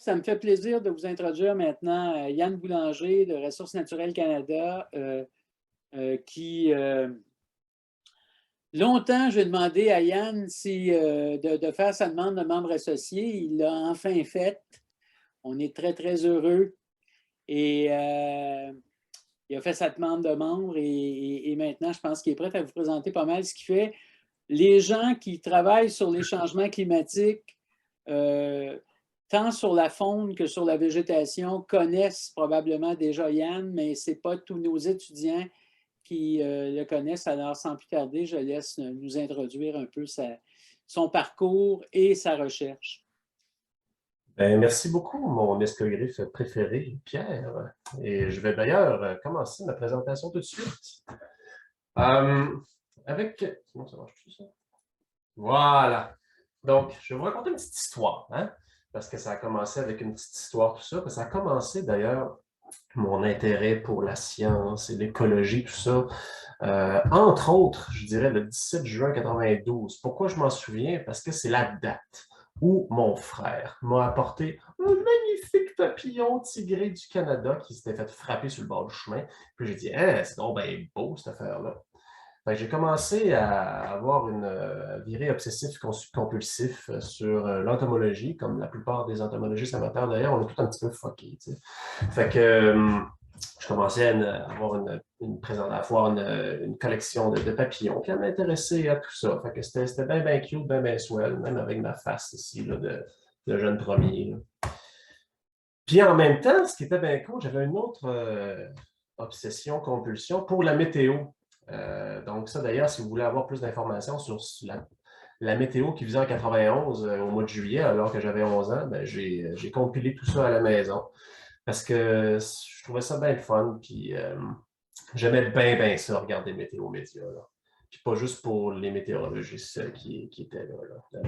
ça me fait plaisir de vous introduire maintenant Yann Boulanger de Ressources naturelles Canada, qui longtemps, j'ai demandé à Yann si, de faire sa demande de membre associé. Il l'a enfin fait. On est très, très heureux. Et il a fait sa demande de membre et maintenant, je pense qu'il est prêt à vous présenter pas mal ce qu'il fait. Les gens qui travaillent sur les changements climatiques, tant sur la faune que sur la végétation, connaissent probablement déjà Yann, mais ce n'est pas tous nos étudiants qui le connaissent. Alors, sans plus tarder, je laisse nous introduire un peu son parcours et sa recherche. Merci beaucoup, mon escogriffe préféré, Pierre. Et je vais d'ailleurs commencer ma présentation tout de suite. Comment ça marche tout ça? Voilà. Donc, je vais vous raconter une petite histoire, hein? Parce que ça a commencé avec une petite histoire, tout ça. Ça a commencé d'ailleurs, mon intérêt pour la science et l'écologie, tout ça. Entre autres, je dirais le 17 juin 92. Pourquoi je m'en souviens? Parce que c'est la date où mon frère m'a apporté un magnifique papillon tigré du Canada qui s'était fait frapper sur le bord du chemin. Puis j'ai dit, hey, c'est donc bien beau cette affaire-là. J'ai commencé à avoir une virée obsessif-compulsif sur l'entomologie, comme la plupart des entomologistes amateurs d'ailleurs, on est tout un petit peu fuckés. Fait que je commençais à avoir une collection de papillons qui m'intéressait à tout ça. Fait que c'était bien, bien cute, bien, bien swell, même avec ma face ici là, de jeune premier. Là. Puis en même temps, ce qui était bien cool, j'avais une autre obsession, compulsion pour la météo. Donc ça, d'ailleurs, si vous voulez avoir plus d'informations sur la météo qui faisait en 91 au mois de juillet, alors que j'avais 11 ans, ben, j'ai compilé tout ça à la maison parce que je trouvais ça bien le fun. Puis j'aimais bien, bien ça, regarder Météo Média. Là. Puis pas juste pour les météorologistes qui étaient là.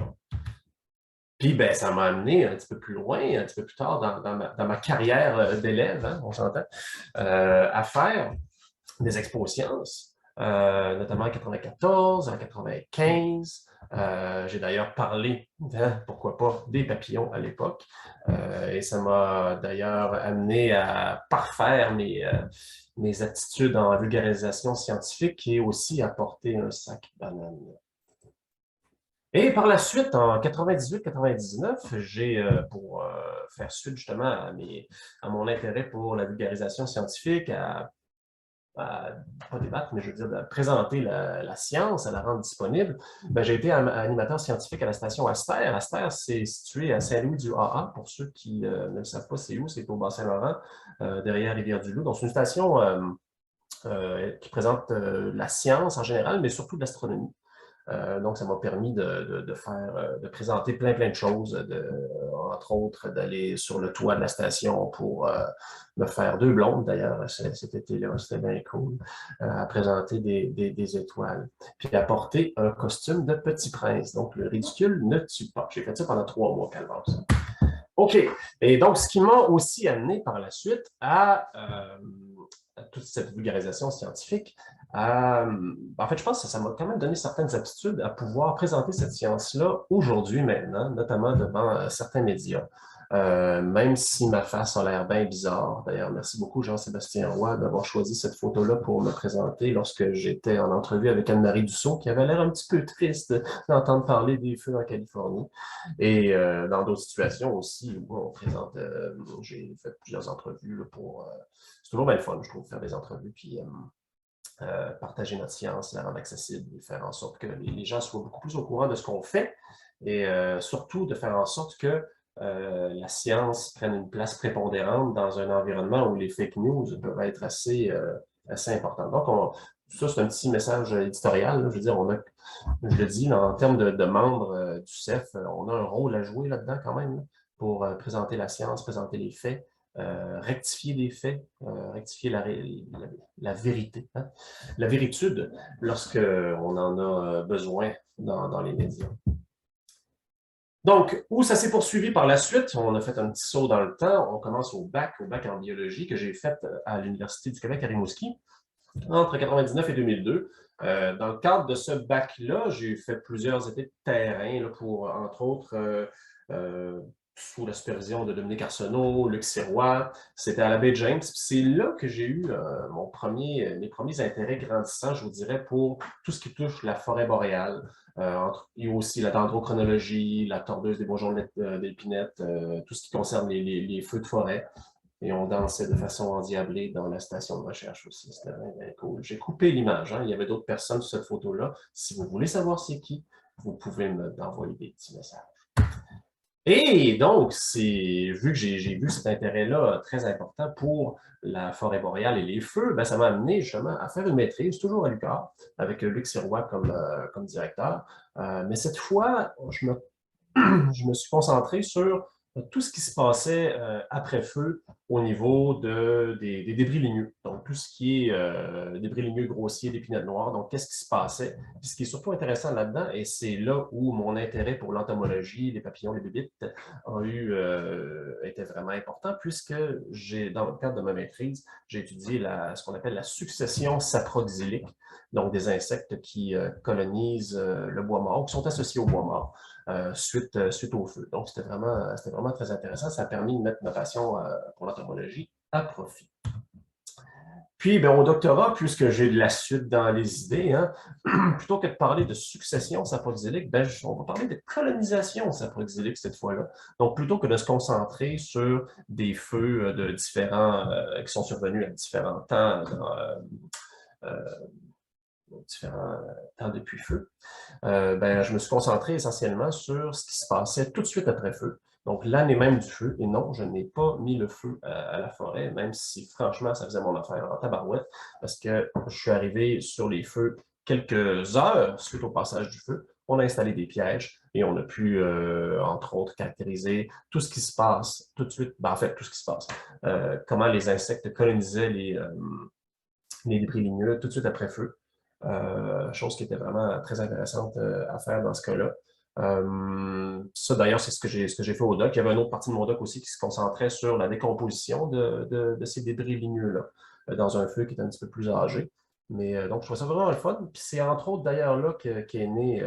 Puis ben, ça m'a amené un petit peu plus loin, un petit peu plus tard dans ma carrière d'élève, hein, on s'entend, à faire des expos sciences. Notamment en 94, en 95. J'ai d'ailleurs parlé, pourquoi pas, des papillons à l'époque. Et ça m'a d'ailleurs amené à parfaire mes aptitudes en vulgarisation scientifique et aussi à porter un sac banane. Et par la suite, en 98-99, j'ai, pour faire suite justement à mon intérêt pour la vulgarisation scientifique, pas débattre, mais je veux dire, de présenter la science, à la rendre disponible, ben, j'ai été animateur scientifique à la station Aster. Aster, c'est situé à Saint-Louis-du-AA. Pour ceux qui ne le savent pas, c'est où? C'est au Bas-Saint-Laurent, derrière Rivière-du-Loup. Donc, c'est une station qui présente la science en général, mais surtout de l'astronomie. Donc, ça m'a permis de présenter plein de choses, entre autres d'aller sur le toit de la station pour me faire 2 blondes, d'ailleurs, cet été-là, c'était bien cool, à présenter des étoiles. Puis à porter un costume de petit prince. Donc, le ridicule ne tue pas. J'ai fait ça pendant 3 mois, calvaire. OK. Et donc, ce qui m'a aussi amené par la suite à toute cette vulgarisation scientifique, en fait, je pense que ça m'a quand même donné certaines aptitudes à pouvoir présenter cette science-là aujourd'hui, maintenant, notamment devant certains médias. Même si ma face a l'air bien bizarre. D'ailleurs, merci beaucoup Jean-Sébastien Roy d'avoir choisi cette photo-là pour me présenter lorsque j'étais en entrevue avec Anne-Marie Dussault, qui avait l'air un petit peu triste d'entendre parler des feux en Californie. Et dans d'autres situations aussi où on présente, j'ai fait plusieurs entrevues là, pour... c'est toujours bien le fun, je trouve, faire des entrevues, puis partager notre science, la rendre accessible, et faire en sorte que les gens soient beaucoup plus au courant de ce qu'on fait, et surtout de faire en sorte que la science prenne une place prépondérante dans un environnement où les fake news peuvent être assez importantes. Donc, ça, c'est un petit message éditorial. Là. Je veux dire, je le dis, là, en termes de membres du CEF, on a un rôle à jouer là-dedans quand même, là, pour présenter la science, présenter les faits, rectifier des faits, rectifier la vérité, hein? La véritude lorsqu'on en a besoin dans les médias. Donc, où ça s'est poursuivi par la suite, on a fait un petit saut dans le temps, on commence au bac en biologie que j'ai fait à l'Université du Québec à Rimouski entre 1999 et 2002. Dans le cadre de ce bac-là, j'ai fait plusieurs étés de terrain là, pour, entre autres, sous la supervision de Dominique Arsenault, Luc Sirois. C'était à la baie James. C'est là que j'ai eu mes premiers intérêts grandissants, je vous dirais, pour tout ce qui touche la forêt boréale. Et aussi la dendrochronologie, la tordeuse des bourgeons d'épinette, tout ce qui concerne les feux de forêt. Et on dansait de façon endiablée dans la station de recherche aussi. C'était bien cool. J'ai coupé l'image. Hein. Il y avait d'autres personnes sur cette photo-là. Si vous voulez savoir c'est qui, vous pouvez m'envoyer des petits messages. Et donc, vu que j'ai vu cet intérêt-là très important pour la forêt boréale et les feux, ben, ça m'a amené justement à faire une maîtrise, toujours à l'UQAR, avec Luc Sirois comme directeur. Mais cette fois, je me suis concentré sur tout ce qui se passait après feu au niveau des débris ligneux. Donc, tout ce qui est débris ligneux grossiers, d'épinette noire. Donc, qu'est-ce qui se passait? Puis, ce qui est surtout intéressant là-dedans, et c'est là où mon intérêt pour l'entomologie, les papillons, les bébites, était vraiment important, puisque dans le cadre de ma maîtrise, j'ai étudié ce qu'on appelle la succession saproxylique, donc des insectes qui colonisent le bois mort, qui sont associés au bois mort. Suite au feu. Donc, c'était vraiment très intéressant. Ça a permis de mettre ma passion pour l'entomologie à profit. Puis, ben, au doctorat, puisque j'ai de la suite dans les idées, hein, plutôt que de parler de succession saproxylique, ben, on va parler de colonisation saproxylique cette fois-là. Donc, plutôt que de se concentrer sur des feux de qui sont survenus à différents temps différents temps depuis feu, ben, je me suis concentré essentiellement sur ce qui se passait tout de suite après feu. Donc, l'année même du feu, et non, je n'ai pas mis le feu à la forêt, même si franchement, ça faisait mon affaire en tabarouette, parce que je suis arrivé sur les feux quelques heures suite au passage du feu. On a installé des pièges et on a pu, entre autres, caractériser tout ce qui se passe tout de suite, ben, en fait, tout ce qui se passe, comment les insectes colonisaient les débris ligneux tout de suite après feu. Chose qui était vraiment très intéressante à faire dans ce cas-là. Ça, d'ailleurs, c'est ce que j'ai fait au doc. Il y avait une autre partie de mon doc aussi qui se concentrait sur la décomposition de ces débris ligneux-là dans un feu qui était un petit peu plus âgé. Mais donc, je trouve ça vraiment le fun. Puis c'est entre autres d'ailleurs là qu'est né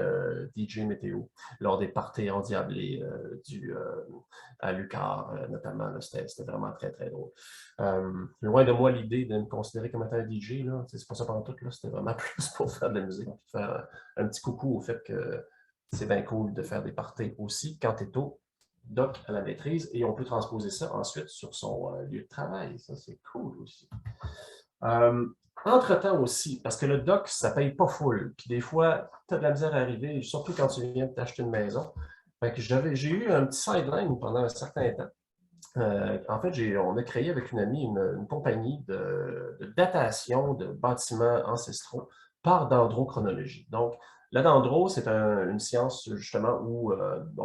DJ Météo lors des parties endiablées à l'UQAR, notamment. C'était vraiment très, très drôle. Loin de moi l'idée de me considérer comme étant un DJ, là. C'est pas ça pendant tout, là. C'était vraiment plus pour faire de la musique, faire un petit coucou au fait que c'est bien cool de faire des parties aussi quand tu es au doc à la maîtrise et on peut transposer ça ensuite sur son lieu de travail. Ça, c'est cool aussi. Entre-temps aussi, parce que le doc, ça ne paye pas full. Puis des fois, tu as de la misère à arriver, surtout quand tu viens de t'acheter une maison. J'ai eu un petit sideline pendant un certain temps. En fait, on a créé avec une amie une compagnie de datation de bâtiments ancestraux par dendrochronologie. Donc, la dendro, c'est une science justement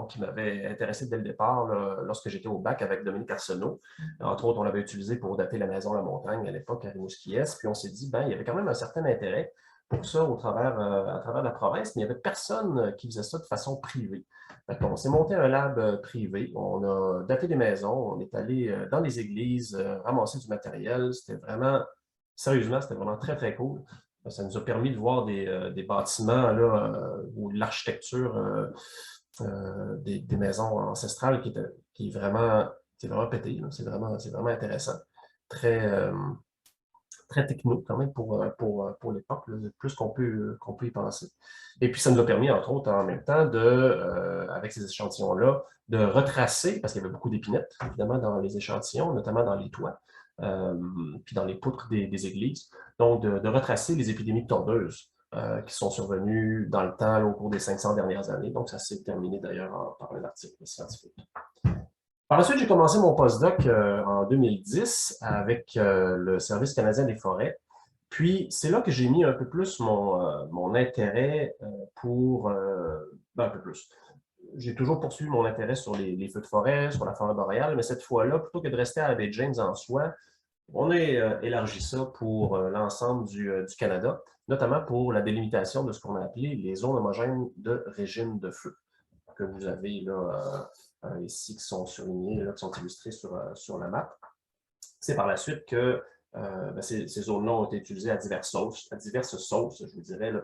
qui m'avait intéressé dès le départ là, lorsque j'étais au bac avec Dominique Arsenault. Entre autres, on l'avait utilisé pour dater la maison La Montagne à l'époque à Rimouski-Est. Puis on s'est dit, ben, il y avait quand même un certain intérêt pour ça à travers la province, mais il n'y avait personne qui faisait ça de façon privée. On s'est monté un lab privé, on a daté des maisons, on est allé dans les églises, ramasser du matériel. Sérieusement, c'était vraiment très, très cool. Ça nous a permis de voir des bâtiments là, ou l'architecture des maisons ancestrales qui est vraiment pété. C'est vraiment intéressant. Très, très techno quand même pour l'époque, plus qu'on peut y penser. Et puis, ça nous a permis, entre autres, en même temps, avec ces échantillons-là, de retracer, parce qu'il y avait beaucoup d'épinettes, évidemment, dans les échantillons, notamment dans les toits, puis dans les poutres des églises. Donc, de retracer les épidémies de tordeuses qui sont survenues dans le temps, là, au cours des 500 dernières années. Donc, ça s'est terminé d'ailleurs par un article scientifique. Par la suite, j'ai commencé mon postdoc en 2010 avec le Service canadien des forêts. Puis, c'est là que j'ai mis un peu plus mon intérêt un peu plus. J'ai toujours poursuivi mon intérêt sur les feux de forêt, sur la forêt boréale, mais cette fois-là, plutôt que de rester à la baie James en soi, on a élargi ça pour l'ensemble du Canada, notamment pour la délimitation de ce qu'on a appelé les zones homogènes de régime de feu, que vous avez là ici, qui sont surlignées, là, qui sont illustrées sur la map. C'est par la suite que ces zones-là ont été utilisées à diverses sources, je vous dirais, là,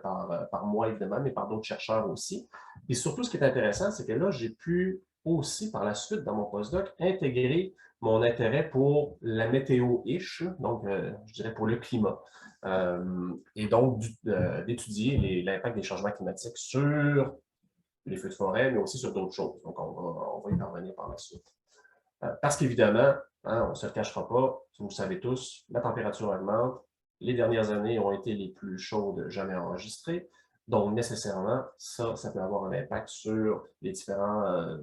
par moi évidemment, mais par d'autres chercheurs aussi. Et surtout, ce qui est intéressant, c'est que là, j'ai pu aussi, par la suite, dans mon postdoc, intégrer mon intérêt pour la météo-ish, donc je dirais pour le climat. Et donc d'étudier l'impact des changements climatiques sur les feux de forêt, mais aussi sur d'autres choses. Donc, on va y parvenir par la suite. Parce qu'évidemment, hein, on ne se le cachera pas, vous le savez tous, la température augmente. Les dernières années ont été les plus chaudes jamais enregistrées. Donc, nécessairement, ça peut avoir un impact sur les différents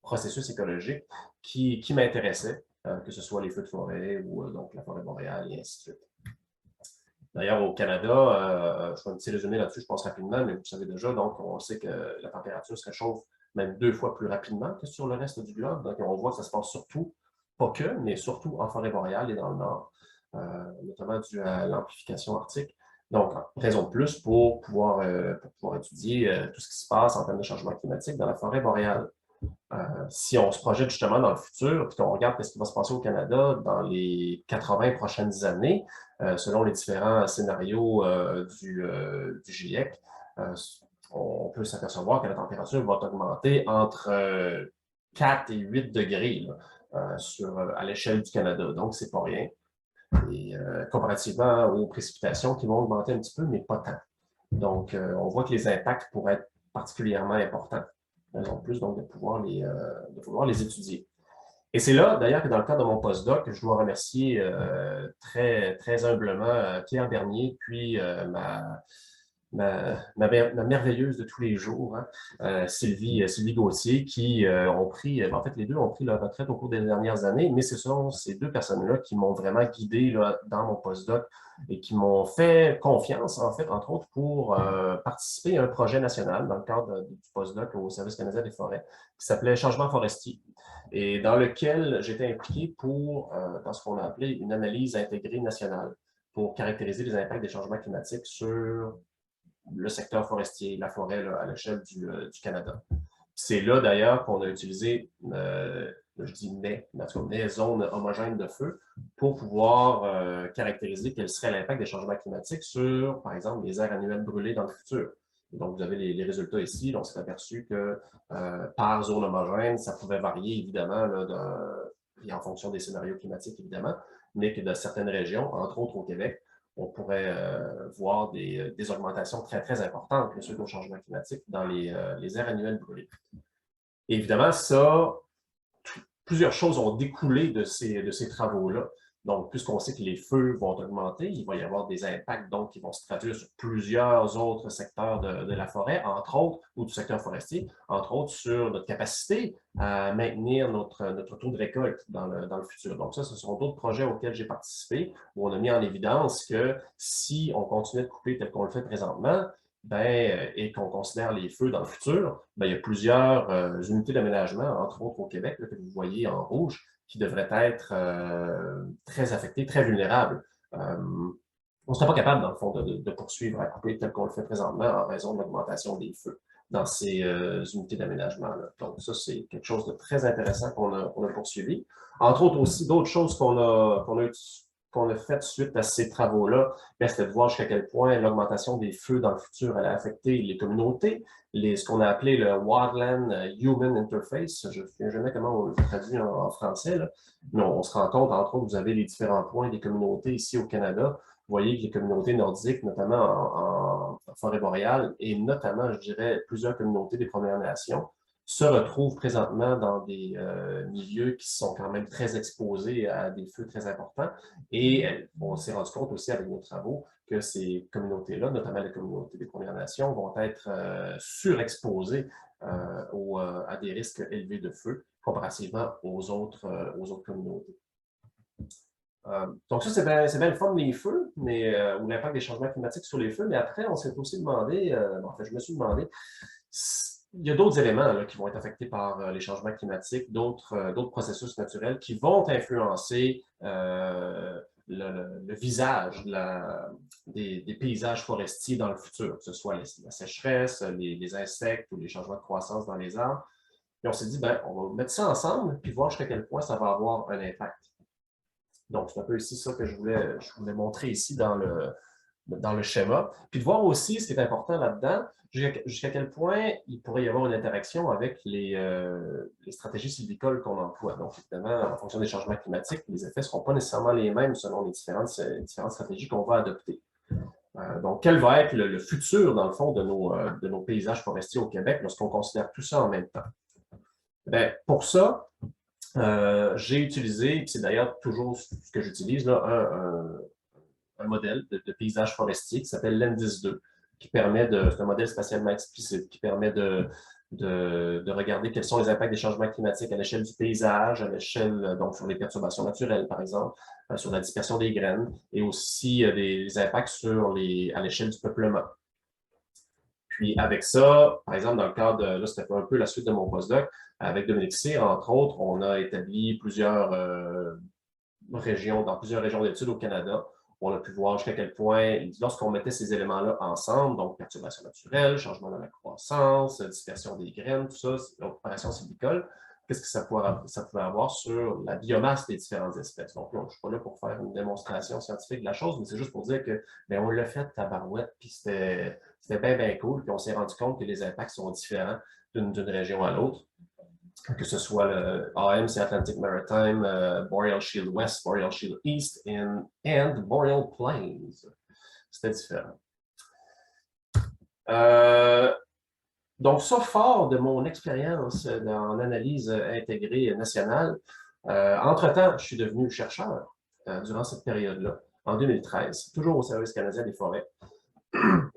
processus écologiques qui m'intéressaient, que ce soit les feux de forêt ou donc la forêt boréale et ainsi de suite. D'ailleurs, au Canada, je fais un petit résumé là-dessus, je pense rapidement, mais vous savez déjà, donc on sait que la température se réchauffe même 2 fois plus rapidement que sur le reste du globe. Donc, on voit que ça se passe surtout, pas que, mais surtout en forêt boréale et dans le nord, notamment dû à l'amplification arctique. Donc, raison de plus pour pouvoir étudier tout ce qui se passe en termes de changement climatique dans la forêt boréale. Si on se projette justement dans le futur, puis qu'on regarde ce qui va se passer au Canada dans les 80 prochaines années, selon les différents scénarios du GIEC, on peut s'apercevoir que la température va augmenter entre 4 et 8 degrés là, à l'échelle du Canada. Donc, c'est pas rien. Et comparativement aux précipitations qui vont augmenter un petit peu, mais pas tant. Donc, on voit que les impacts pourraient être particulièrement importants. Raison de plus, donc, de pouvoir les étudier. Et c'est là, d'ailleurs, que dans le cadre de mon postdoc, je dois remercier très, très humblement Pierre Bernier, puis ma merveilleuse de tous les jours, hein, Sylvie Gauthier, qui ont pris, en fait, les deux ont pris leur retraite au cours des dernières années, mais ce sont ces deux personnes-là qui m'ont vraiment guidé là, dans mon postdoc et qui m'ont fait confiance, en fait, entre autres, pour participer à un projet national dans le cadre du postdoc au Service canadien des forêts, qui s'appelait Changement forestier, et dans lequel j'étais impliqué dans ce qu'on a appelé une analyse intégrée nationale pour caractériser les impacts des changements climatiques sur le secteur forestier, la forêt là, à l'échelle du Canada. C'est là d'ailleurs qu'on a utilisé, je dis mais zones homogènes de feu pour pouvoir caractériser quel serait l'impact des changements climatiques sur, par exemple, les aires annuelles brûlées dans le futur. Et donc, vous avez les résultats ici. Donc, on s'est aperçu que par zone homogène, ça pouvait varier évidemment là, et en fonction des scénarios climatiques, évidemment, mais que dans certaines régions, entre autres au Québec, on pourrait voir des augmentations très, très importantes suite au changement climatique dans les aires annuelles brûlées. Et évidemment, plusieurs choses ont découlé de ces travaux-là. Donc, puisqu'on sait que les feux vont augmenter, il va y avoir des impacts donc, qui vont se traduire sur plusieurs autres secteurs de la forêt, entre autres, ou du secteur forestier, entre autres sur notre capacité à maintenir notre taux de récolte dans le futur. Donc, ça, ce sont d'autres projets auxquels j'ai participé, où on a mis en évidence que si on continuait de couper tel qu'on le fait présentement, et qu'on considère les feux dans le futur, il y a plusieurs unités d'aménagement, entre autres au Québec, là, que vous voyez en rouge, qui devraient être très affectés, très vulnérables. On ne serait pas capable, dans le fond, de poursuivre à couper tel qu'on le fait présentement en raison de l'augmentation des feux dans ces unités d'aménagement-là. Donc, ça, c'est quelque chose de très intéressant qu'on a poursuivi. Entre autres aussi, d'autres choses qu'on a fait suite à ces travaux-là, c'était de voir jusqu'à quel point l'augmentation des feux dans le futur allait affecter les communautés, ce qu'on a appelé le Wildland Human Interface. Je ne sais jamais comment on le traduit en français, là. Mais on se rend compte, entre autres, vous avez les différents points des communautés ici au Canada. Vous voyez que les communautés nordiques, notamment en forêt boréale, et notamment, je dirais, plusieurs communautés des Premières Nations, se retrouvent présentement dans des milieux qui sont quand même très exposés à des feux très importants. Et on s'est rendu compte aussi avec nos travaux que ces communautés-là, notamment les communautés des Premières Nations, vont être surexposées à des risques élevés de feu comparativement aux autres communautés. Donc ça, c'est bien le fun des feux, ou l'impact des changements climatiques sur les feux, mais après, on s'est aussi demandé, je me suis demandé, il y a d'autres éléments là, qui vont être affectés par les changements climatiques, d'autres processus naturels qui vont influencer le visage des paysages forestiers dans le futur, que ce soit la sécheresse, les insectes ou les changements de croissance dans les arbres. Et on s'est dit, on va mettre ça ensemble puis voir jusqu'à quel point ça va avoir un impact. Donc, c'est un peu ici ça que je voulais montrer ici dans dans le schéma, puis de voir aussi ce qui est important là-dedans, jusqu'à quel point il pourrait y avoir une interaction avec les stratégies sylvicoles qu'on emploie. Donc, évidemment, en fonction des changements climatiques, les effets ne seront pas nécessairement les mêmes selon les différentes stratégies qu'on va adopter. Donc, quel va être le futur, dans le fond, de nos paysages forestiers au Québec lorsqu'on considère tout ça en même temps? Bien, pour ça, j'ai utilisé, et c'est d'ailleurs toujours ce que j'utilise, un modèle de paysage forestier qui s'appelle l'Indice 2, qui permet c'est un modèle spatialement explicite, qui permet de regarder quels sont les impacts des changements climatiques à l'échelle du paysage, à l'échelle, donc sur les perturbations naturelles, par exemple, sur la dispersion des graines, et aussi des impacts à l'échelle du peuplement. Puis avec ça, par exemple, dans le cadre là, c'était un peu la suite de mon postdoc, avec Dominique Cyr, entre autres, on a établi plusieurs régions, dans plusieurs régions d'études au Canada. On a pu voir jusqu'à quel point, lorsqu'on mettait ces éléments-là ensemble, donc perturbation naturelle, changement de la croissance, dispersion des graines, tout ça, opération sylvicole, qu'est-ce que ça pouvait avoir sur la biomasse des différentes espèces. Donc, là, je ne suis pas là pour faire une démonstration scientifique de la chose, mais c'est juste pour dire que, bien, on l'a fait tabarouette, puis c'était bien, bien cool, puis on s'est rendu compte que les impacts sont différents d'une région à l'autre, que ce soit le AM, c'est Atlantic Maritime, Boreal Shield West, Boreal Shield East, and Boreal Plains. C'était différent. Donc, ça, fort de mon expérience en analyse intégrée nationale, entre-temps, je suis devenu chercheur durant cette période-là, en 2013, toujours au Service canadien des forêts.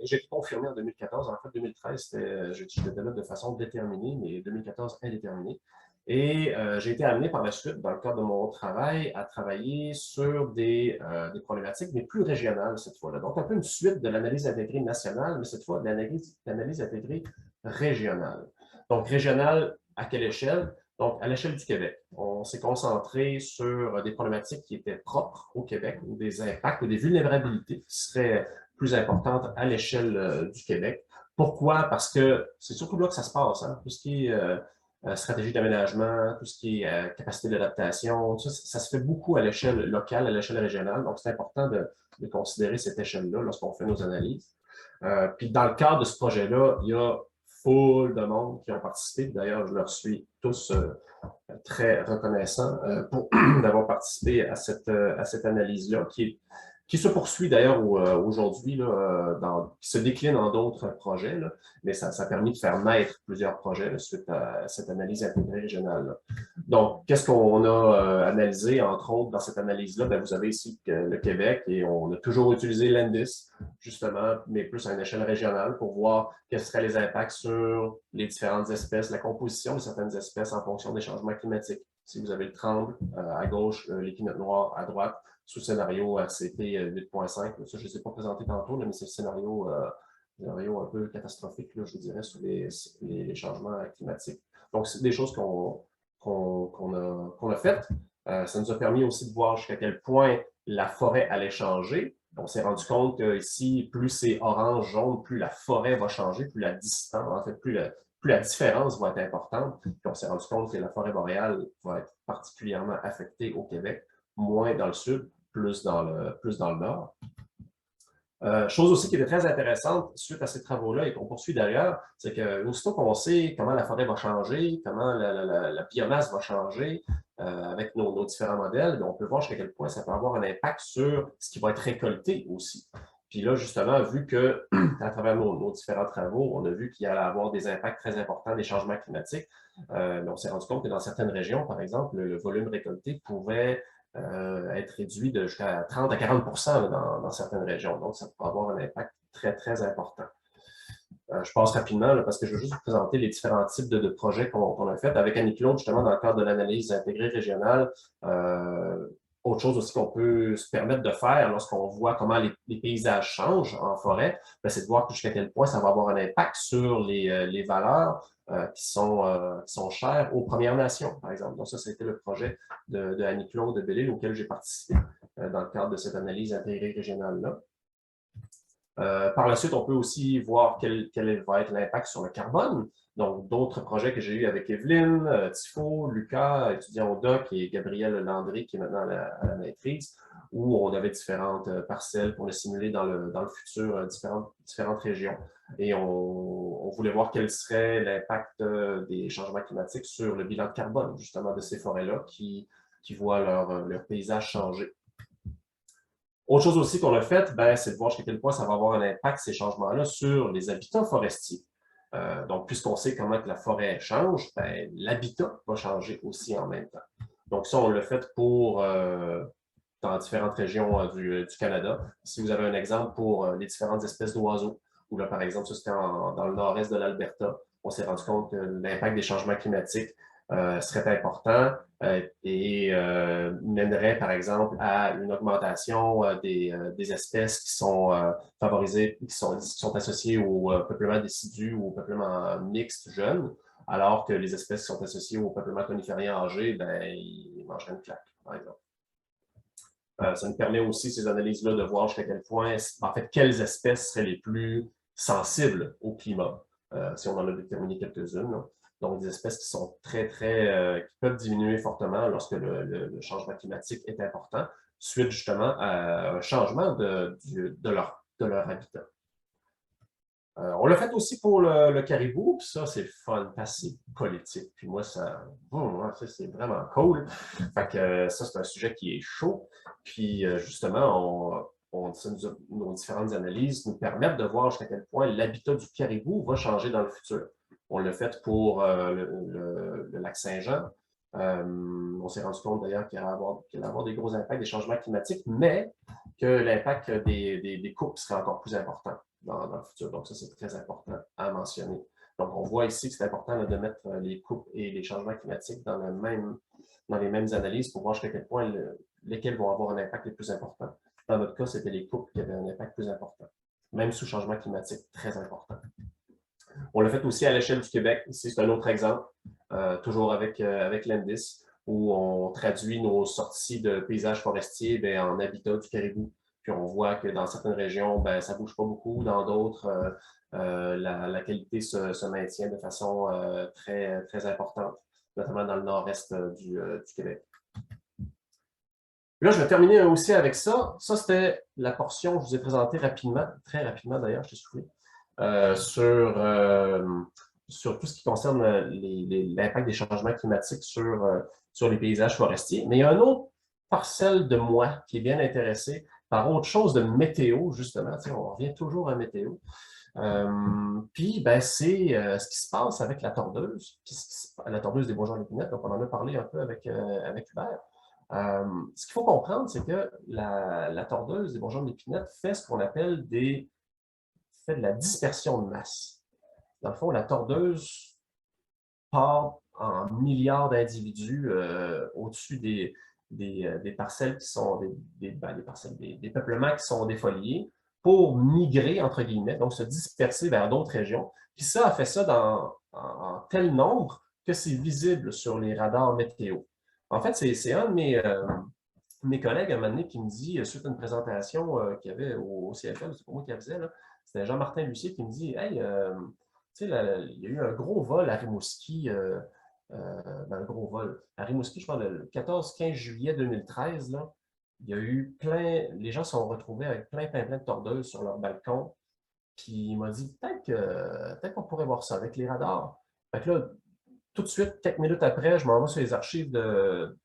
J'ai confirmé en 2014. En fait, 2013, j'étais là de façon déterminée, mais 2014 indéterminée. Et j'ai été amené par la suite, dans le cadre de mon travail, à travailler sur des problématiques, mais plus régionales cette fois-là. Donc, un peu une suite de l'analyse intégrée nationale, mais cette fois de l'analyse intégrée régionale. Donc, régionale, à quelle échelle? Donc, à l'échelle du Québec. On s'est concentré sur des problématiques qui étaient propres au Québec, ou des impacts, ou des vulnérabilités qui seraient plus importantes à l'échelle du Québec. Pourquoi? Parce que c'est surtout là que ça se passe, hein? Tout ce qui est stratégie d'aménagement, tout ce qui est capacité d'adaptation, ça se fait beaucoup à l'échelle locale, à l'échelle régionale. Donc, c'est important de considérer cette échelle-là lorsqu'on fait nos analyses. Puis, dans le cadre de ce projet-là, il y a full de monde qui ont participé. D'ailleurs, je leur suis tous très reconnaissants d'avoir participé à cette analyse-là, qui se poursuit d'ailleurs aujourd'hui, qui se décline en d'autres projets, là, mais ça a permis de faire naître plusieurs projets là, suite à cette analyse intégrée régionale. Là. Donc, qu'est-ce qu'on a analysé, entre autres, dans cette analyse-là? Bien, vous avez ici le Québec et on a toujours utilisé l'INDIS, justement, mais plus à une échelle régionale pour voir quels seraient les impacts sur les différentes espèces, la composition de certaines espèces en fonction des changements climatiques. Si vous avez le tremble à gauche, l'équinoxe noir à droite, sous scénario RCP 8.5. Ça, je ne les ai pas présentés tantôt, mais c'est le scénario un peu catastrophique, là, je vous dirais, sur les changements climatiques. Donc, c'est des choses qu'on a faites. Ça nous a permis aussi de voir jusqu'à quel point la forêt allait changer. On s'est rendu compte que ici, plus c'est orange, jaune, plus la forêt va changer, plus la distance, en fait, plus la différence va être importante. Puis on s'est rendu compte que la forêt boréale va être particulièrement affectée au Québec, moins dans le sud, plus dans le nord. Chose aussi qui était très intéressante suite à ces travaux-là et qu'on poursuit d'ailleurs, c'est que aussitôt qu'on sait comment la forêt va changer, comment la biomasse va changer avec nos différents modèles, on peut voir jusqu'à quel point ça peut avoir un impact sur ce qui va être récolté aussi. Puis là, justement, vu que à travers nos différents travaux, on a vu qu'il y allait avoir des impacts très importants des changements climatiques, mais on s'est rendu compte que dans certaines régions, par exemple, le volume récolté pouvait être réduit de jusqu'à 30 à 40 dans certaines régions. Donc, ça peut avoir un impact très, très important. Je passe rapidement là, parce que je veux juste vous présenter les différents types de projets qu'on a fait avec Annie-Claude, justement, dans le cadre de l'analyse intégrée régionale. Autre chose aussi qu'on peut se permettre de faire lorsqu'on voit comment les paysages changent en forêt, c'est de voir jusqu'à quel point ça va avoir un impact sur les valeurs qui sont chères aux Premières Nations, par exemple. Donc ça, c'était le projet de Annie-Claude de Bellil auquel j'ai participé dans le cadre de cette analyse intégrée régionale-là. Par la suite, on peut aussi voir quel va être l'impact sur le carbone. Donc, d'autres projets que j'ai eus avec Evelyne, Tifo, Lucas, étudiant au DOC, et Gabriel Landry, qui est maintenant à la maîtrise, où on avait différentes parcelles pour le simuler dans le futur, différentes régions. Et on voulait voir quel serait l'impact des changements climatiques sur le bilan de carbone, justement, de ces forêts-là qui voient leur paysage changer. Autre chose aussi qu'on a fait, c'est de voir jusqu'à quel point ça va avoir un impact, ces changements-là, sur les habitats forestiers. Donc, puisqu'on sait comment que la forêt change, l'habitat va changer aussi en même temps. Donc, ça, on l'a fait dans différentes régions du Canada. Si vous avez un exemple pour les différentes espèces d'oiseaux, ou là, par exemple, ça c'était dans le nord-est de l'Alberta, on s'est rendu compte que l'impact des changements climatiques serait important et mènerait, par exemple, à une augmentation des espèces qui sont favorisées, qui sont associées au peuplement décidu ou au peuplement mixte jeune, alors que les espèces qui sont associées au peuplement coniférien âgé, ils mangeraient une claque, par exemple. Ça nous permet aussi, ces analyses-là, de voir jusqu'à quel point, en fait, quelles espèces seraient les plus sensibles au climat, si on en a déterminé quelques-unes. Donc, des espèces qui sont qui peuvent diminuer fortement lorsque le changement climatique est important, suite justement à un changement de leur habitat. On l'a fait aussi pour le caribou, puis ça, c'est fun, c'est politique. Puis moi, ça c'est vraiment cool. Fait que ça, c'est un sujet qui est chaud. Puis justement, nos différentes analyses nous permettent de voir jusqu'à quel point l'habitat du caribou va changer dans le futur. On l'a fait pour le lac Saint-Jean. On s'est rendu compte d'ailleurs qu'il allait avoir des gros impacts des changements climatiques, mais que l'impact des coupes serait encore plus important dans le futur. Donc ça, c'est très important à mentionner. Donc on voit ici que c'est important de mettre les coupes et les changements climatiques dans les mêmes analyses pour voir jusqu'à quel point lesquels vont avoir un impact le plus important. Dans notre cas, c'était les coupes qui avaient un impact plus important, même sous changement climatique très important. On l'a fait aussi à l'échelle du Québec. Ici, c'est un autre exemple, toujours avec l'INDIS, où on traduit nos sorties de paysages forestiers en habitat du caribou. Puis on voit que dans certaines régions, ça ne bouge pas beaucoup. Dans d'autres, la qualité se maintient de façon très, très importante, notamment dans le nord-est du Québec. Là, je vais terminer aussi avec ça. Ça, c'était la portion que je vous ai présentée rapidement, très rapidement d'ailleurs, je t'ai soufflé, sur tout ce qui concerne l'impact des changements climatiques sur les paysages forestiers. Mais il y a une autre parcelle de moi qui est bien intéressée par autre chose de météo, justement. On revient toujours à météo. Puis, c'est ce qui se passe avec la tordeuse, la tordeuse des bourgeons d'épinettes. Donc, on en a parlé un peu avec Hubert. Ce qu'il faut comprendre, c'est que la tordeuse des bourgeons d'épinettes fait ce qu'on appelle de la dispersion de masse. Dans le fond, la tordeuse part en milliards d'individus au-dessus des parcelles qui sont des peuplements qui sont défoliés pour migrer, entre guillemets, donc se disperser vers d'autres régions. Puis ça a fait ça en tel nombre que c'est visible sur les radars météo. En fait, c'est un de mes collègues à un moment donné qui me dit, suite à une présentation qu'il y avait au CFL, c'est pas moi qui la faisais, c'était Jean-Martin Lucier qui me dit « Hey, tu sais, il y a eu un gros vol à Rimouski, un gros vol. À Rimouski, je pense, le 14-15 juillet 2013, là, il y a eu les gens se sont retrouvés avec plein de tordeuses sur leur balcon. Puis il m'a dit, peut-être qu'on pourrait voir ça avec les radars. Fait que là, tout de suite, quelques minutes après, je m'en vais sur les archives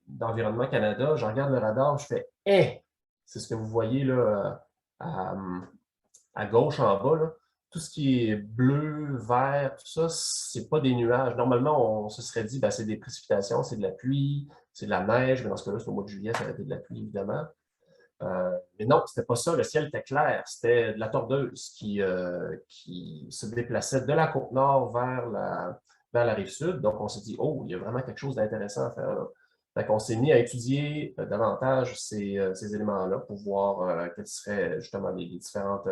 d'Environnement Canada, je regarde le radar, je fais « Hey! » C'est ce que vous voyez là, à gauche en bas. Là. Tout ce qui est bleu, vert, tout ça, c'est pas des nuages. Normalement, on se serait dit, c'est des précipitations, c'est de la pluie, c'est de la neige, mais dans ce cas-là, c'est au mois de juillet, ça aurait été de la pluie, évidemment. Mais non, c'était pas ça. Le ciel était clair. C'était de la tordeuse qui se déplaçait de la côte nord vers la rive sud. Donc, on s'est dit, oh, il y a vraiment quelque chose d'intéressant à faire là. Fait qu'on s'est mis à étudier davantage ces éléments-là pour voir quelles seraient justement les différentes...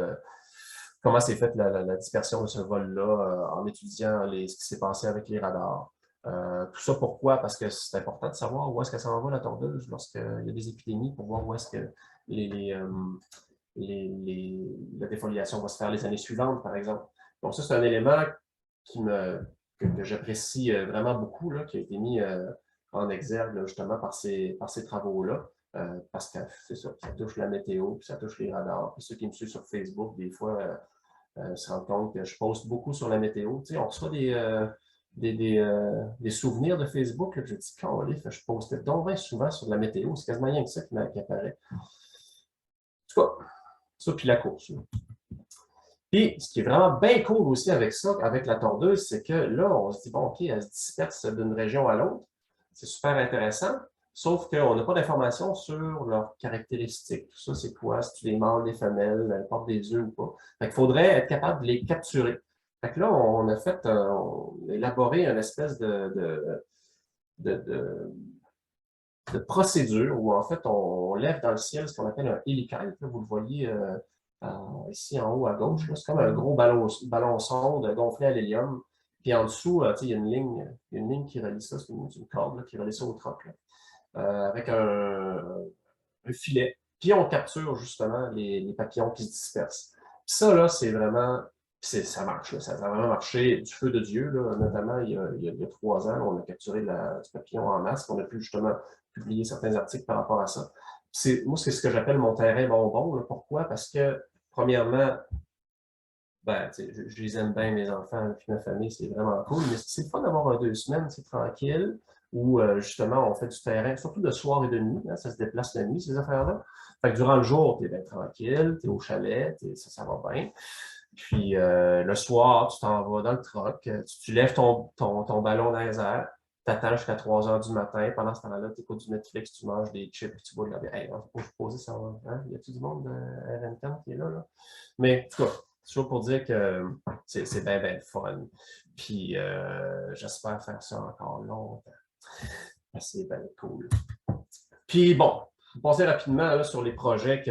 comment s'est faite la dispersion de ce vol-là en étudiant ce qui s'est passé avec les radars. Tout ça pourquoi? Parce que c'est important de savoir où est-ce qu'elle s'en va, la tordeuse, lorsqu'il y a des épidémies, pour voir où est-ce que la défoliation va se faire les années suivantes, par exemple. Donc ça, c'est un élément que j'apprécie vraiment beaucoup, là, qui a été mis en exergue là, justement par ces travaux-là. parce que c'est ça, ça touche la météo, puis ça touche les radars. Puis ceux qui me suivent sur Facebook, des fois, se rendent compte que je poste beaucoup sur la météo. Tu sais, on reçoit des souvenirs de Facebook. Là, je dis, je postais donc bien souvent sur la météo. C'est quasiment rien que ça qui apparaît. En tout cas, ça, puis la course. Là. Puis, ce qui est vraiment bien cool aussi avec ça, avec la tondeuse, c'est que là, on se dit, bon, OK, elle se disperse d'une région à l'autre. C'est super intéressant. Sauf qu'on n'a pas d'informations sur leurs caractéristiques. Tout ça, c'est quoi? Si tu des mâles, des femelles, elles portent des œufs ou pas. Fait qu'il faudrait être capable de les capturer. Fait que là, on a élaboré une espèce de procédure où, en fait, on lève dans le ciel ce qu'on appelle un hélicoptère. Vous le voyez ici en haut à gauche. C'est comme un gros ballon sonde gonflé à l'hélium. Puis en dessous, il y a une ligne qui relie ça. C'est une corde là, qui relie ça au troc. Avec un filet. Puis on capture justement les papillons qui se dispersent. Puis ça, là, c'est vraiment. Ça marche. Là. Ça a vraiment marché du feu de Dieu. Là. Notamment, il y a 3 ans, on a capturé du papillon en masse. On a pu justement publier certains articles par rapport à ça. Moi, c'est ce que j'appelle mon terrain bonbon. Là. Pourquoi? Parce que, premièrement, je les aime bien, mes enfants, puis ma famille, c'est vraiment cool. Mais c'est le fun d'avoir 2 semaines, c'est tranquille, où justement, on fait du terrain, surtout de soir et de nuit. Hein, ça se déplace la nuit, ces affaires-là. Fait que durant le jour, tu es bien tranquille, tu es au chalet, ça va bien. Puis le soir, tu t'en vas dans le troc, tu lèves ton ballon dans les airs, tu attends jusqu'à 3 heures du matin. Pendant ce temps-là, tu écoutes du Netflix, tu manges des chips, puis tu vas regarder. Hey, faut poser ça. Hein? Y a-t-il du monde de RN10 qui est là? Mais en tout cas, c'est toujours pour dire que c'est bien, bien fun. Puis j'espère faire ça encore longtemps. C'est bien cool. Puis bon, passer rapidement là, sur les projets qui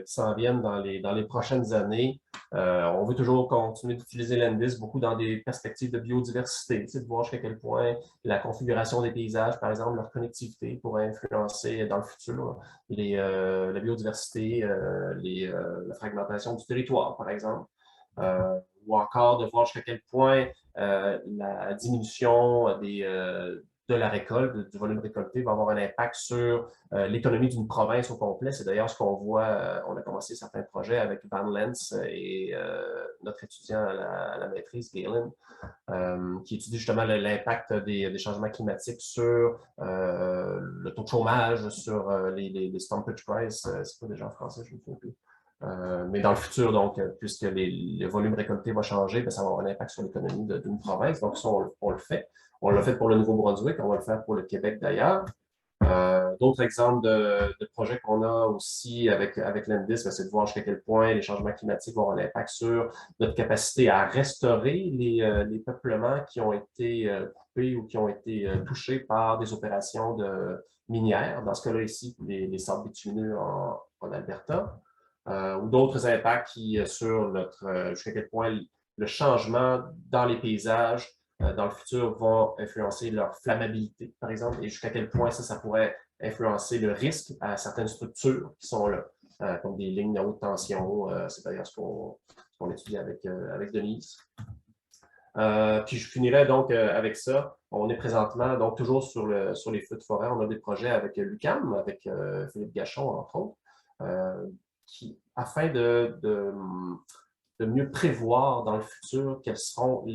s'en viennent dans les prochaines années. On veut toujours continuer d'utiliser l'Endis beaucoup dans des perspectives de biodiversité, de voir jusqu'à quel point la configuration des paysages, par exemple, leur connectivité pourrait influencer dans le futur la biodiversité, la fragmentation du territoire, par exemple. Ou encore de voir jusqu'à quel point la diminution de la récolte, du volume récolté, va avoir un impact sur l'économie d'une province au complet. C'est d'ailleurs ce qu'on voit. On a commencé certains projets avec Van Lens et notre étudiant à la maîtrise, Galen, qui étudie justement l'impact des changements climatiques sur le taux de chômage, sur les stumpage price. C'est pas déjà en français, je ne me souviens plus. Mais dans le futur, donc, puisque le volume récolté va changer, ça va avoir un impact sur l'économie d'une province. Donc, ça, on le fait. On l'a fait pour le Nouveau-Brunswick, on va le faire pour le Québec d'ailleurs. D'autres exemples de projets qu'on a aussi avec l'INDIS, c'est de voir jusqu'à quel point les changements climatiques vont avoir un impact sur notre capacité à restaurer les peuplements qui ont été coupés ou qui ont été touchés par des opérations minières. Dans ce cas-là ici, les sables bitumineux en Alberta. Ou d'autres impacts sur jusqu'à quel point le changement dans les paysages dans le futur va influencer leur flammabilité, par exemple, et jusqu'à quel point ça pourrait influencer le risque à certaines structures qui sont là, comme des lignes à haute tension. C'est d'ailleurs ce qu'on étudie avec Denise. Puis je finirai donc avec ça. On est présentement donc toujours sur les feux de forêt. On a des projets avec l'UQAM, avec Philippe Gachon, entre autres, afin de mieux prévoir dans le futur quels seront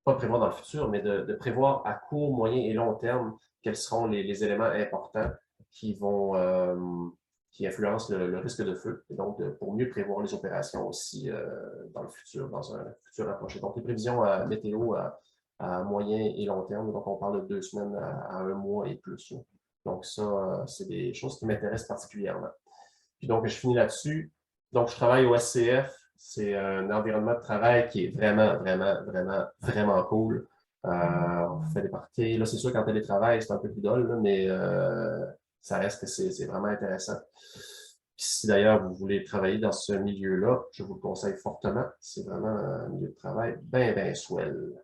pas prévoir dans le futur, mais de prévoir à court, moyen et long terme quels seront les éléments importants qui influencent le risque de feu. Et donc, pour mieux prévoir les opérations aussi dans le futur, dans un futur approché. Donc, les prévisions météo à moyen et long terme, donc on parle de 2 semaines à 1 mois et plus. Donc, ça, c'est des choses qui m'intéressent particulièrement. Puis donc, je finis là-dessus. Donc, je travaille au SCF. C'est un environnement de travail qui est vraiment, vraiment, vraiment, vraiment cool. On fait des parties. Là, c'est sûr qu'en télétravail, c'est un peu plus dole, là, mais ça reste que c'est vraiment intéressant. Puis si d'ailleurs vous voulez travailler dans ce milieu-là, je vous le conseille fortement. C'est vraiment un milieu de travail bien, bien swell.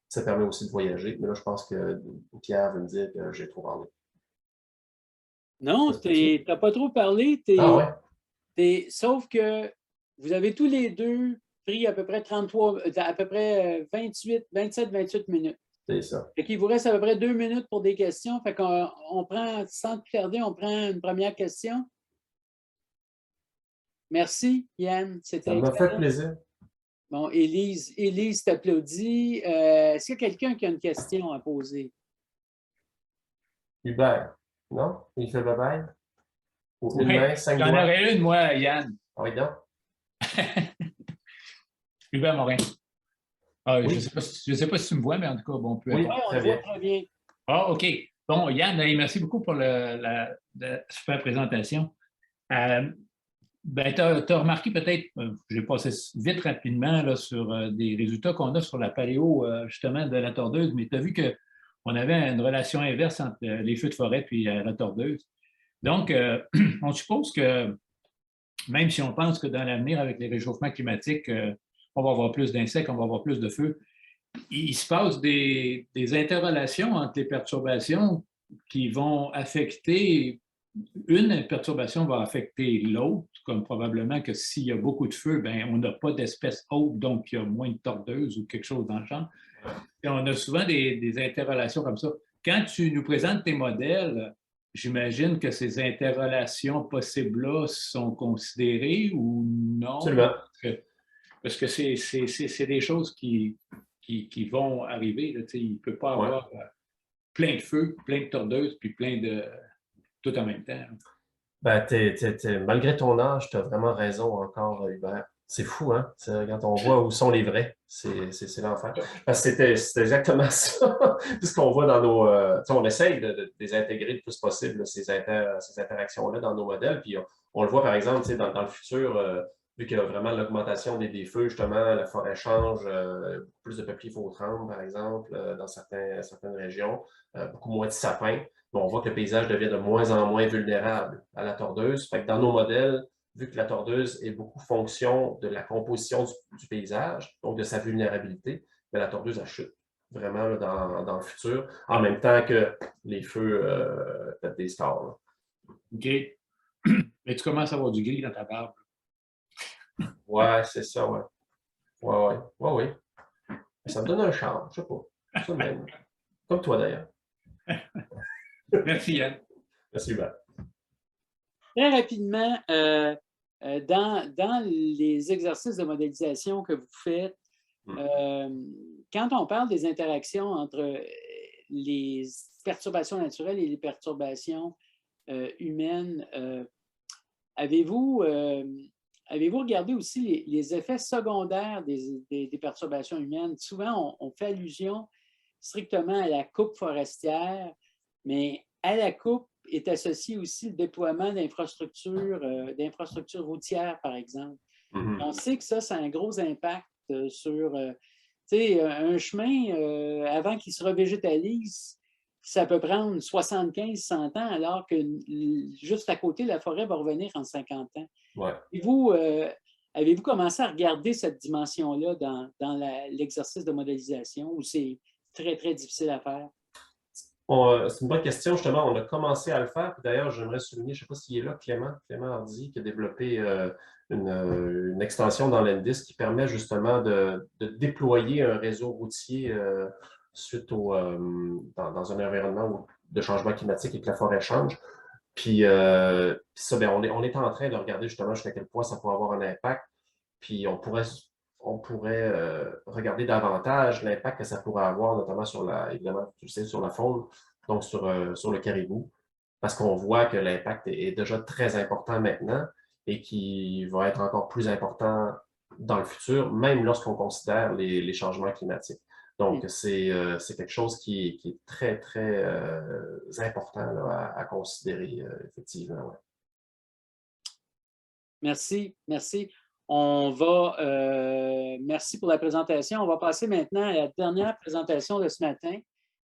Ça permet aussi de voyager, mais là, je pense que Pierre veut me dire que j'ai trop parlé. Non, tu n'as pas trop parlé. Ah ouais? Sauf que vous avez tous les deux pris à peu près 27, 28 minutes. C'est ça. Fait qu'il vous reste à peu près 2 minutes pour des questions. Fait qu'on prend, sans plus tarder, on prend une première question. Merci, Yann. Ça C'était m'a fait excellent. plaisir. Bon, Élise t'applaudit. Est-ce qu'il y a quelqu'un qui a une question à poser? Hubert, non? Il fait bye-bye? Ou une Oui, main, 5 j'en doigts? aurais une, moi, Yann. Ah oui, donc. Hubert Morin. Ah, Oui. Je ne sais pas si tu me vois, mais en tout cas, bon, peu Oui, importe. Oui, on très le voit bien. très bien. Ah, OK. Bon, Yann, merci beaucoup pour la super présentation. Ben, tu as remarqué peut-être, j'ai passé vite rapidement là, sur des résultats qu'on a sur la paléo, justement, de la tordeuse, mais tu as vu qu'on avait une relation inverse entre les feux de forêt et la tordeuse. Donc, on suppose que même si on pense que dans l'avenir, avec les réchauffements climatiques, on va avoir plus d'insectes, on va avoir plus de feux, il se passe des interrelations entre les perturbations qui vont affecter, une perturbation va affecter l'autre, comme probablement que s'il y a beaucoup de feu, ben, on n'a pas d'espèce haute, donc il y a moins de tordeuses ou quelque chose dans le genre. Et on a souvent des interrelations comme ça. Quand tu nous présentes tes modèles, j'imagine que ces interrelations possibles-là sont considérées ou non? Absolument. Parce que c'est des choses qui vont arriver. Là, il ne peut pas avoir plein de feux, plein de tordeuses, puis plein de... tout en même temps. Ben, malgré ton âge, tu as vraiment raison encore, Hubert. C'est fou, hein? Quand on voit où sont les vrais, c'est l'enfer. Parce que c'était exactement ça. Tout ce qu'on voit dans nos... on essaye de les intégrer le plus possible, là, ces interactions-là dans nos modèles. Puis on le voit, par exemple, dans le futur, vu qu'il y a vraiment l'augmentation des feux, justement, la forêt change, beaucoup plus de peupliers faux-trembles, par exemple, dans certaines régions, beaucoup moins de sapins. Bon, on voit que le paysage devient de moins en moins vulnérable à la tordeuse. Fait que dans nos modèles, vu que la tordeuse est beaucoup fonction de la composition du paysage, donc de sa vulnérabilité, mais la tordeuse, elle chute vraiment là, dans le futur, en même temps que les feux pètent des scores. Là. OK. Mais tu commences à avoir du gris dans ta barbe. Ouais, c'est ça, ouais. Ouais. Ça me donne un charme, je sais pas. Ça même. Comme toi, d'ailleurs. Merci, Yann. Merci, Hubert. Très rapidement, dans les exercices de modélisation que vous faites, quand on parle des interactions entre les perturbations naturelles et les perturbations humaines, avez-vous regardé aussi les effets secondaires des perturbations humaines? Souvent, on fait allusion strictement à la coupe forestière, mais à la coupe est associé aussi le déploiement d'infrastructures routières, par exemple. On sait que ça a un gros impact sur un chemin, avant qu'il se revégétalise, ça peut prendre 75-100 ans, alors que juste à côté, la forêt va revenir en 50 ans. Ouais. Et vous, avez-vous commencé à regarder cette dimension-là dans l'exercice de modélisation ou c'est très, très difficile à faire? C'est une bonne question, justement. On a commencé à le faire. D'ailleurs, j'aimerais souligner, je ne sais pas s'il est là, Clément Hardy, qui a développé une extension dans l'Endis qui permet justement de déployer un réseau routier suite dans un environnement de changement climatique et que la forêt change. Puis ça, ben, on est en train de regarder justement jusqu'à quel point ça pourrait avoir un impact. Puis on pourrait regarder davantage l'impact que ça pourrait avoir, notamment évidemment, tu le sais, sur la faune, donc sur le caribou, parce qu'on voit que l'impact est déjà très important maintenant et qui va être encore plus important dans le futur, même lorsqu'on considère les changements climatiques. Donc, c'est quelque chose qui est très, très important là, à considérer, effectivement. Ouais. Merci. Merci pour la présentation. On va passer maintenant à la dernière présentation de ce matin.